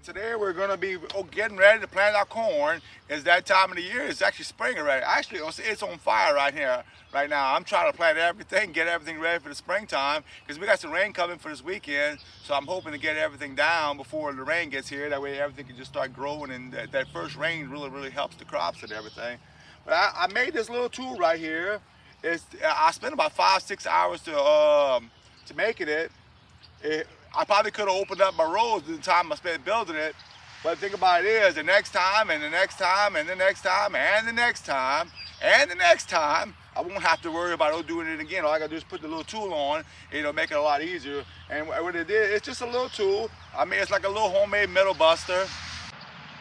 today we're going to be getting ready to plant our corn. It's that time of the year. It's actually spring already. Actually, it's on fire right here, right now. I'm trying to plant everything, get everything ready for the springtime because we got some rain coming for this weekend. So I'm hoping to get everything down before the rain gets here. That way everything can just start growing, and that first rain really helps the crops and everything. But I made this little tool right here. I spent about 5-6 hours to making it. I probably could have opened up my rows the time I spent building it, but the thing about it is the next time and the next time and the next time and the next time and the next time, I won't have to worry about doing it again. All I gotta do is put the little tool on, it'll make it a lot easier. And what it is, it's just a little tool. I mean, it's like a little homemade metal buster.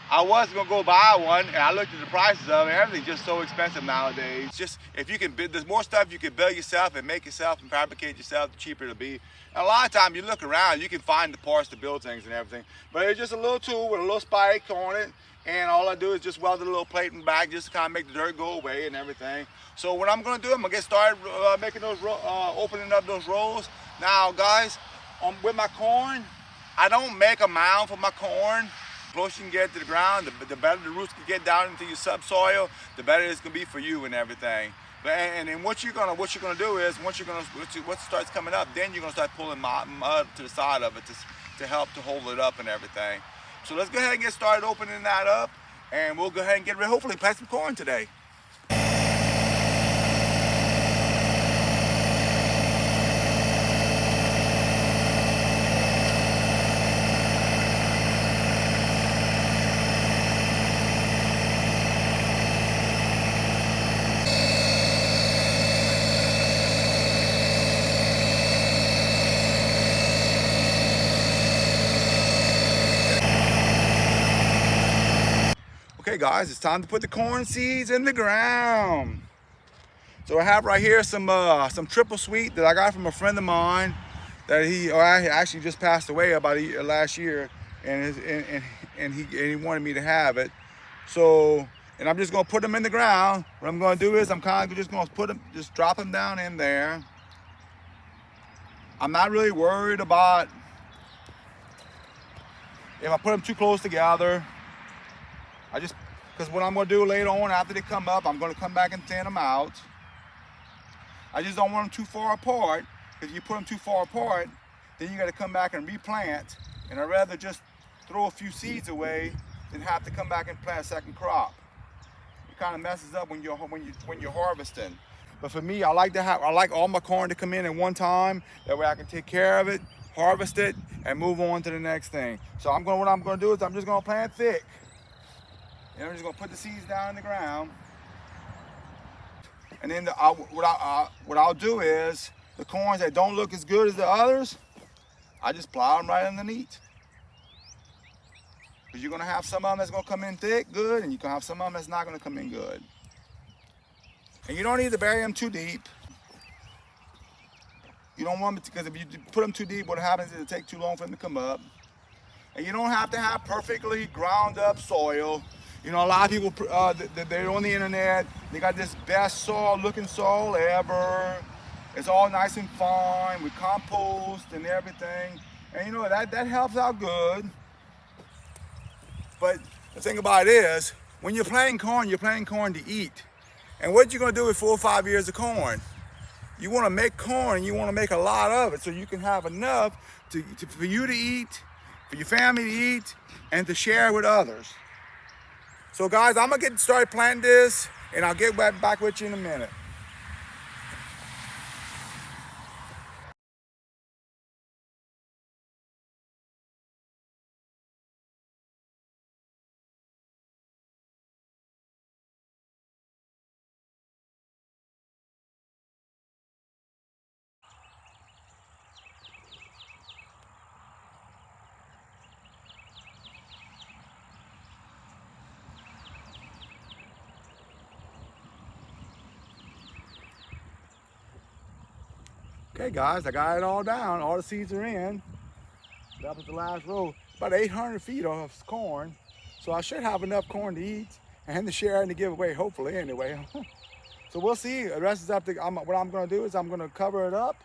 I was gonna go buy one, and I looked at the prices of it. Everything's just so expensive nowadays. Just if you can, there's more stuff you can build yourself and make yourself and fabricate yourself, the cheaper it'll be. And a lot of times you look around, you can find the parts to build things and everything. But it's just a little tool with a little spike on it, and all I do is just weld a little plate in the back just to kind of make the dirt go away and everything. So what I'm gonna do, I'm gonna get started making those, opening up those rolls. Now, guys, with my corn, I don't make a mound for my corn. The closer you can get it to the ground, the better the roots can get down into your subsoil, the better it's gonna be for you and everything. And then what you're gonna do is once starts coming up, then you're gonna start pulling mud to the side of it to help to hold it up and everything. So let's go ahead and get started opening that up, and we'll go ahead and get ready. Hopefully, plant some corn today. Okay guys, it's time to put the corn seeds in the ground. So I have right here some triple sweet that I got from a friend of mine that he actually just passed away about last year, and he wanted me to have it. So, and I'm just gonna put them in the ground. What I'm gonna do is I'm kind of just gonna just drop them down in there. I'm not really worried about if I put them too close together. Because what I'm going to do later on after they come up, I'm going to come back and thin them out. I just don't want them too far apart, because if you put them too far apart, then you got to come back and replant. And I'd rather just throw a few seeds away than have to come back and plant a second crop. It kind of messes up when you're harvesting. But for me, I like all my corn to come in at one time. That way I can take care of it, harvest it, and move on to the next thing. So what I'm going to do is I'm just going to plant thick. And I'm just gonna put the seeds down in the ground, and then what I'll do is the corns that don't look as good as the others, I just plow them right underneath. Because you're gonna have some of them that's gonna come in thick, good, and you're gonna have some of them that's not gonna come in good. And you don't need to bury them too deep. You don't want them because if you put them too deep, what happens is it'll take too long for them to come up. And you don't have to have perfectly ground up soil. You know, a lot of people, they're on the internet, they got this best soil looking soil ever. It's all nice and fine with compost and everything. And you know, that helps out good. But the thing about it is, when you're planting corn to eat. And what you're gonna do with 4 or 5 years of corn? You wanna make corn, you wanna make a lot of it so you can have enough for you to eat, for your family to eat, and to share with others. So guys, I'm gonna get started planting this, and I'll get back with you in a minute. Okay guys, I got it all down. All the seeds are in. That was the last row. About 800 feet of corn. So I should have enough corn to eat and to share and to give away, hopefully anyway. So we'll see. The rest is up to, what I'm gonna do is I'm gonna cover it up.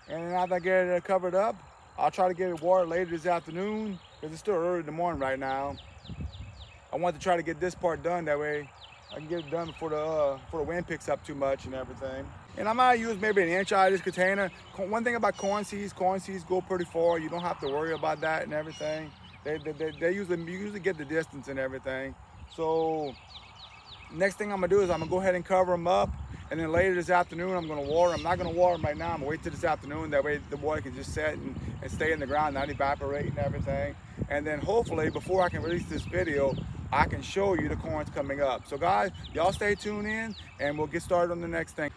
And then after I get it covered up, I'll try to get it watered later this afternoon because it's still early in the morning right now. I want to try to get this part done, that way I can get it done before the wind picks up too much and everything. And I might use maybe an inch out of this container. One thing about corn seeds go pretty far. You don't have to worry about that and everything. They usually get the distance and everything. So next thing I'm gonna do is I'm gonna go ahead and cover them up, and then later this afternoon I'm gonna water them. I'm not gonna water them right now. I'm gonna wait till this afternoon. That way the water can just set and stay in the ground, not evaporate and everything. And then hopefully before I can release this video, I can show you the corns coming up. So guys, y'all stay tuned in and we'll get started on the next thing.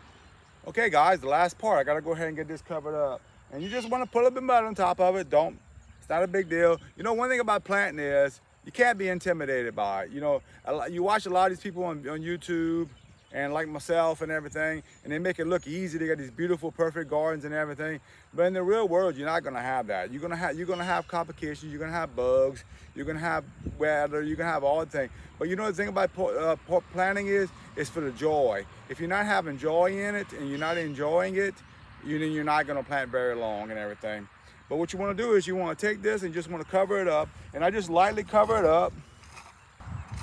Okay guys, the last part, I gotta go ahead and get this covered up. And you just wanna put a little bit of mud on top of it. It's not a big deal. You know, one thing about planting is you can't be intimidated by it. You know, you watch a lot of these people on YouTube and like myself and everything, and they make it look easy. They got these beautiful, perfect gardens and everything. But in the real world, you're not gonna have that. You're gonna have complications. You're gonna have bugs. You're gonna have weather. You're gonna have all the things. But you know the thing about planting is for the joy. If you're not having joy in it and you're not enjoying it, you're not gonna plant very long and everything. But what you wanna do is you wanna take this and just wanna cover it up. And I just lightly cover it up.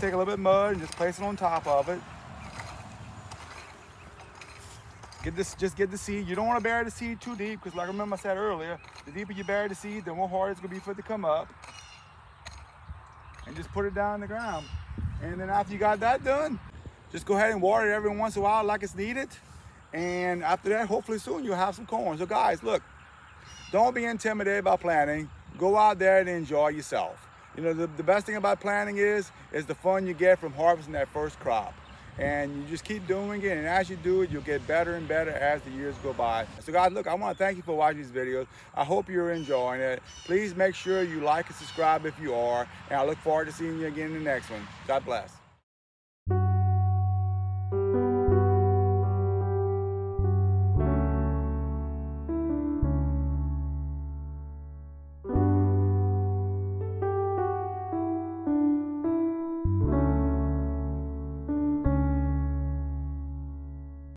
Take a little bit of mud and just place it on top of it. Just get the seed. You don't want to bury the seed too deep, because like I remember I said earlier, the deeper you bury the seed, the more hard it's going to be for it to come up. And just put it down in the ground. And then after you got that done, just go ahead and water it every once in a while like it's needed. And after that, hopefully soon you'll have some corn. So guys, look, don't be intimidated by planting. Go out there and enjoy yourself. You know, the best thing about planting is the fun you get from harvesting that first crop. And you just keep doing it, and as you do it, you'll get better and better as the years go by. So guys, look, I want to thank you for watching these videos. I hope you're enjoying it. Please make sure you like and subscribe if you are, and I look forward to seeing you again in the next one. God bless.